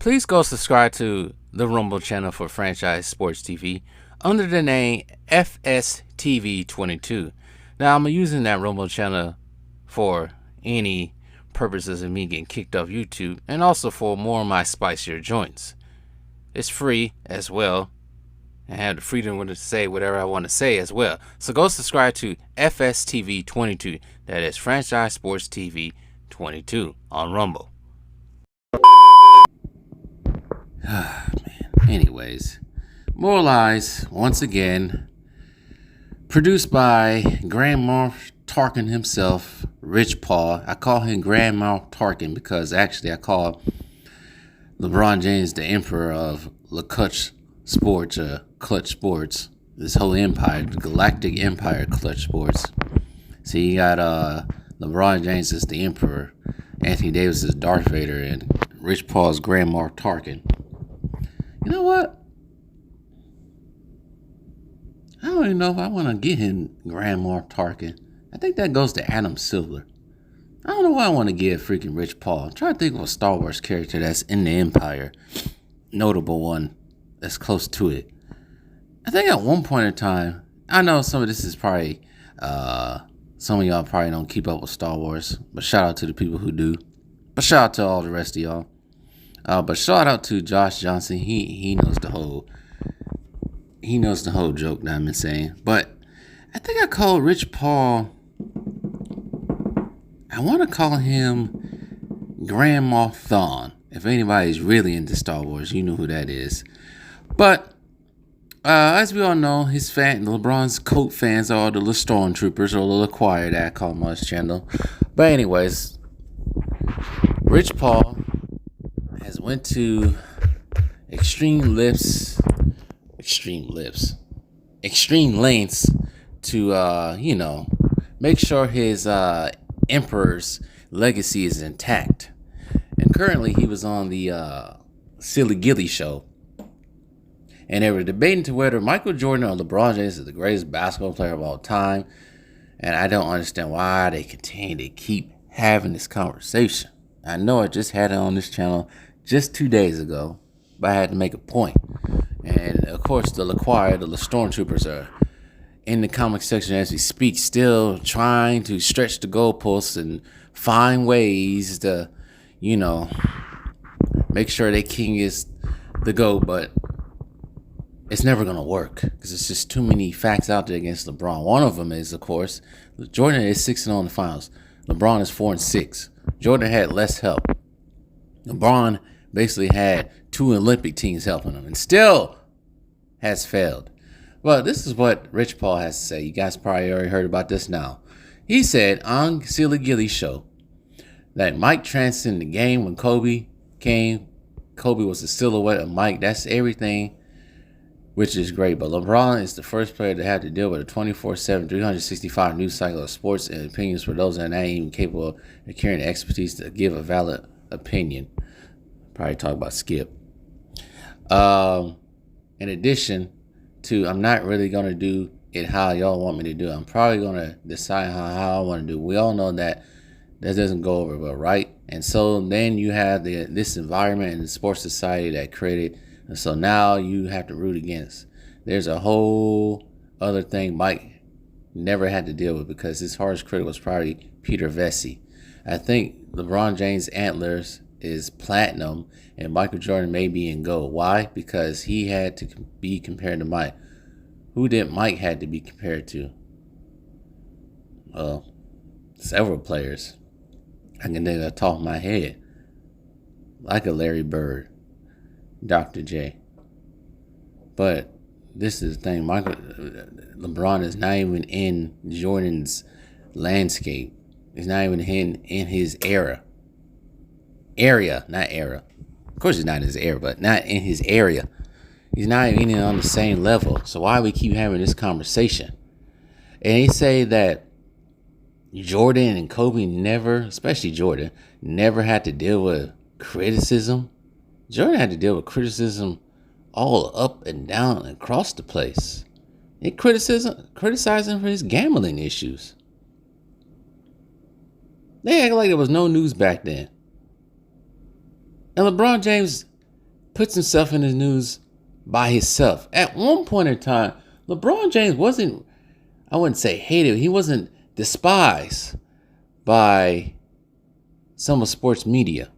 Please go subscribe to the Rumble channel for Franchise Sports TV under the name FSTV22. Now, I'm using that Rumble channel for any purposes of me getting kicked off YouTube and also for more of my spicier joints. It's free as well. I have the freedom to say whatever I want to say as well. So go subscribe to FSTV22. That is Franchise Sports TV 22 on Rumble. Man. Anyways, More Lies, once again, produced by Grandma Tarkin himself, Rich Paul. I call him Grandma Tarkin because actually I call LeBron James the emperor of Clutch Sports, Clutch Sports. This whole empire, the galactic empire, Clutch Sports. So you got LeBron James is the emperor, Anthony Davis is Darth Vader, and Rich Paul's Grandma Tarkin. You know what? I don't even know if I want to get him Grandma Tarkin. I think that goes to Adam Silver. I don't know why I want to give freaking Rich Paul. I'm trying to think of a Star Wars character that's in the Empire. Notable one that's close to it. I think at one point in time, I know some of this is probably, some of y'all probably don't keep up with Star Wars, but shout out to the people who do. But shout out to all the rest of y'all. But shout out to Josh Johnson. He knows the whole joke that I've been saying. But I think I called Rich Paul, I want to call him Grandma Thawne. If anybody's really into Star Wars, you know who that is. But as we all know, LeBron's coat fans are the little stormtroopers, or the little choir that I call them on his channel. But anyways, Rich Paul has went to extreme lengths to make sure his emperor's legacy is intact. And currently he was on the Silly Gilly show, and they were debating to whether Michael Jordan or LeBron James is the greatest basketball player of all time. And I don't understand why they continue to keep having this conversation. I know I just had it on this channel just 2 days ago, but I had to make a point. And of course, the stormtroopers are in the comic section as we speak, still trying to stretch the goalposts and find ways to, make sure their king is the GOAT, but it's never going to work because it's just too many facts out there against LeBron. One of them is, of course, Jordan is 6-0 in the finals. LeBron is 4-6. Jordan had less help. LeBron basically had 2 Olympic teams helping him and still has failed. Well, this is what Rich Paul has to say. You guys probably already heard about this now. He said on Silly Gilly show that Mike transcended the game when Kobe came. Kobe was the silhouette of Mike. That's everything, which is great. But LeBron is the first player to have to deal with a 24/7, 365 news cycle of sports and opinions for those that are not even capable of carrying the expertise to give a valid opinion. Probably talk about Skip. In addition to, I'm not really going to do it how y'all want me to do it. I'm probably going to decide how I want to do it. We all know that doesn't go over well, right? And so then you have this environment and the sports society that created. And so now you have to root against. There's a whole other thing Mike never had to deal with because his hardest critic was probably Peter Vesey. I think LeBron James' antlers is platinum and Michael Jordan may be in gold. Why? Because he had to be compared to Mike. Who did Mike had to be compared to? Well, several players. I can think of the top of my head. Like a Larry Bird, Dr. J. But this is the thing. LeBron is not even in Jordan's landscape. He's not even in his area, not era. Of course he's not in his era, but not in his area. He's not even on the same level. So why we keep having this conversation? And they say that Jordan and Kobe never, especially Jordan, never had to deal with criticism. Jordan had to deal with criticism all up and down and across the place. They criticized him for his gambling issues. They act like there was no news back then. And LeBron James puts himself in the news by himself. At one point in time, LeBron James wasn't, I wouldn't say hated, he wasn't despised by some of sports media.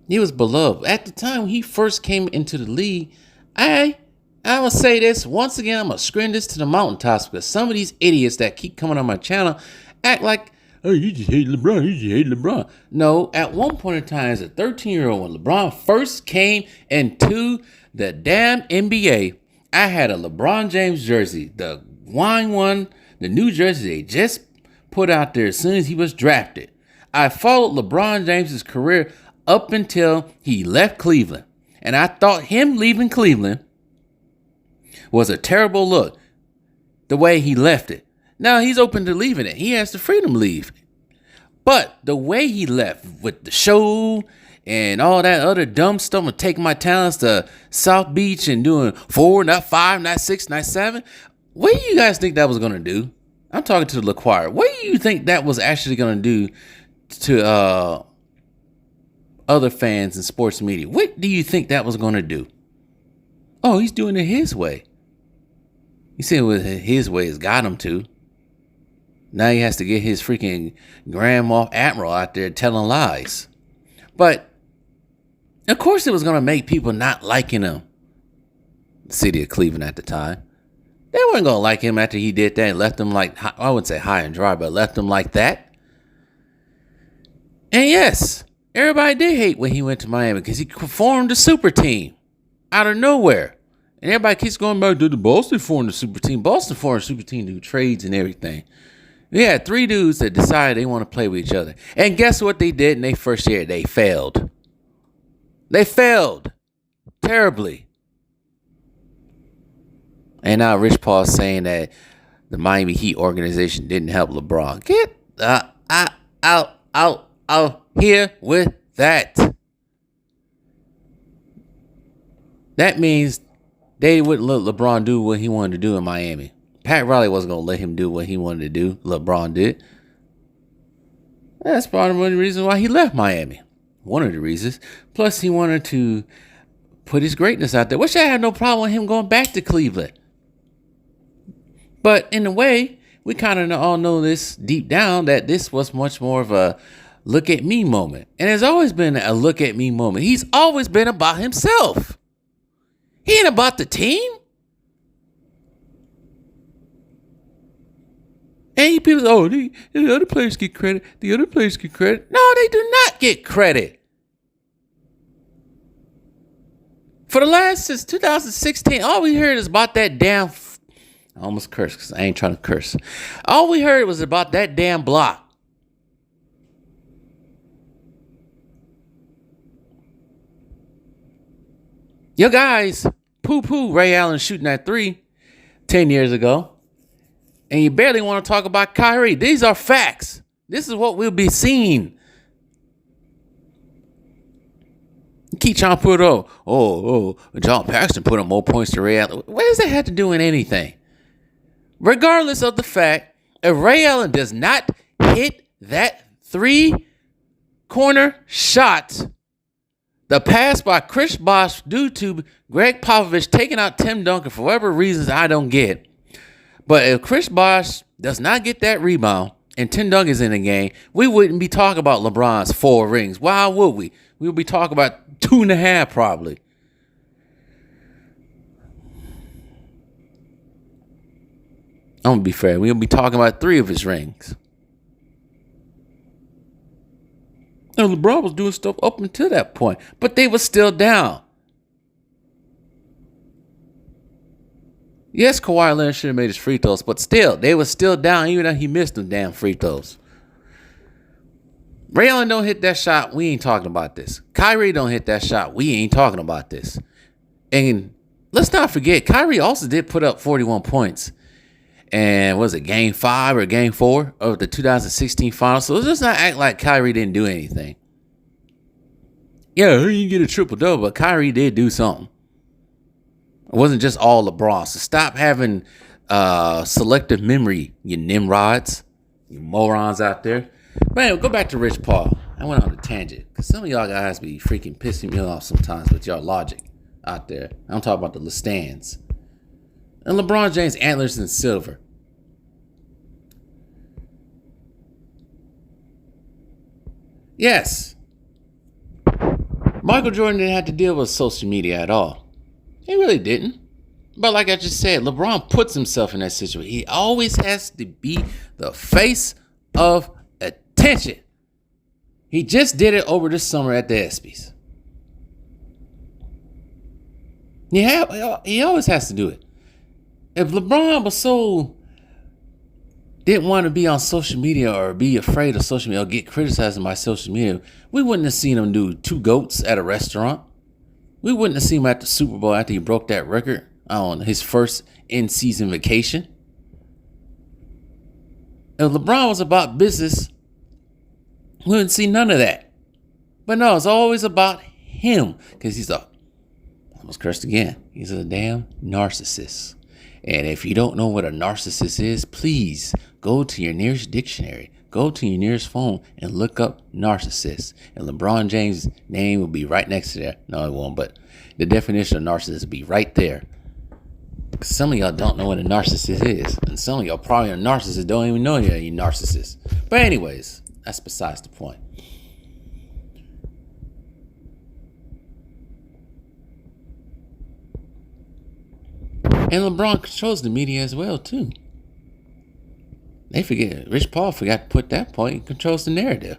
He was beloved. At the time when he first came into the league, I will say this once again, I'm going to scream this to the mountaintops, because some of these idiots that keep coming on my channel act like, oh, you just hate LeBron, you just hate LeBron. No, at one point in time, as a 13-year-old, when LeBron first came into the damn NBA, I had a LeBron James jersey, the wine one, the new jersey they just put out there as soon as he was drafted. I followed LeBron James's career up until he left Cleveland. And I thought him leaving Cleveland was a terrible look, the way he left it. Now he's open to leaving it. He has the freedom to leave. But the way he left with the show and all that other dumb stuff, and taking my talents to South Beach and doing 4, not 5, not 6, not 7. What do you guys think that was going to do? I'm talking to the LaQuire. What do you think that was actually going to do to other fans and sports media? What do you think that was going to do? Oh, he's doing it his way. He said his way has got him to. Now he has to get his freaking Grand Moff Admiral out there telling lies. But, of course, it was going to make people not liking him. The city of Cleveland at the time. They weren't going to like him after he did that and left them like, I wouldn't say high and dry, but left them like that. And yes, everybody did hate when he went to Miami because he formed a super team out of nowhere. And everybody keeps going back to the Boston formed a super team. Boston formed a super team to do trades and everything. We had 3 dudes that decided they want to play with each other. And guess what they did in their first year? They failed. They failed terribly. And now Rich Paul saying that the Miami Heat organization didn't help LeBron. Get out here with that. That means they wouldn't let LeBron do what he wanted to do in Miami. Pat Riley wasn't going to let him do what he wanted to do. LeBron did. That's part of one of the reasons why he left Miami. One of the reasons. Plus, he wanted to put his greatness out there, which I had no problem with him going back to Cleveland. But in a way, we kind of all know this deep down, that this was much more of a look at me moment. And it's always been a look at me moment. He's always been about himself. He ain't about the team. And people say, oh, the other players get credit. The other players get credit. No, they do not get credit. For the last, since 2016, all we heard is about that damn, I almost cursed because I ain't trying to curse. All we heard was about that damn block. Your guys poo-poo Ray Allen shooting that 3 10 years ago. And you barely want to talk about Kyrie. These are facts. This is what we'll be seeing. You keep trying to put up, John Paxson put up more points to Ray Allen. What does that have to do with anything? Regardless of the fact, if Ray Allen does not hit that 3-corner shot, the pass by Chris Bosh due to Greg Popovich taking out Tim Duncan for whatever reasons I don't get. But if Chris Bosh does not get that rebound and Tim Duncan's in the game, we wouldn't be talking about LeBron's 4 rings. Why would we? We would be talking about 2.5 probably. I'm going to be fair. We'll be talking about 3 of his rings. And LeBron was doing stuff up until that point, but they were still down. Yes, Kawhi Leonard should have made his free throws, but still, they were still down even though he missed them damn free throws. Ray Allen don't hit that shot, we ain't talking about this. Kyrie don't hit that shot, we ain't talking about this. And let's not forget, Kyrie also did put up 41 points. And was it game 5 or game 4 of the 2016 finals? So let's just not act like Kyrie didn't do anything. Yeah, he didn't get a triple-double, but Kyrie did do something. It wasn't just all LeBron. So stop having selective memory, you nimrods, you morons out there. But anyway, go back to Rich Paul. I went on a tangent because some of y'all guys be freaking pissing me off sometimes with y'all logic out there. I'm talking about the Lestans. And LeBron James antlers in silver. Yes. Michael Jordan didn't have to deal with social media at all. He really didn't. But like I just said, LeBron puts himself in that situation. He always has to be the face of attention. He just did it over this summer at the ESPYs. He always has to do it. If LeBron was so didn't want to be on social media or be afraid of social media or get criticized by social media, we wouldn't have seen him do 2 goats at a restaurant. We wouldn't have seen him at the Super Bowl after he broke that record on his first in-season vacation. If LeBron was about business, we wouldn't see none of that. But no, it's always about him because he's I almost cursed again. He's a damn narcissist. And if you don't know what a narcissist is, please go to your nearest dictionary, go to your nearest phone and look up narcissist. And LeBron James' name will be right next to there. No, it won't, but the definition of narcissist will be right there. Some of y'all don't know what a narcissist is. And some of y'all probably are narcissists, don't even know you're a narcissist. But anyways, that's besides the point. And LeBron controls the media as well, too. They forget. Rich Paul forgot to put that point. He controls the narrative.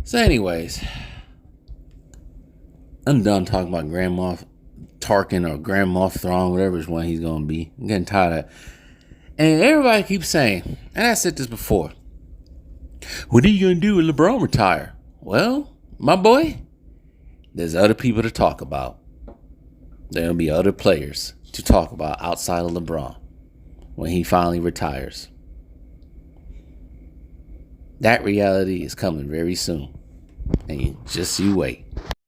So anyways, I'm done talking about Grand Moff Tarkin or Grand Moff Thrawn, whatever one he's going to be. I'm getting tired of that. And everybody keeps saying, and I said this before, what are you going to do when LeBron retire? Well, my boy, there's other people to talk about. There'll be other players to talk about outside of LeBron when he finally retires. That reality is coming very soon. And you wait.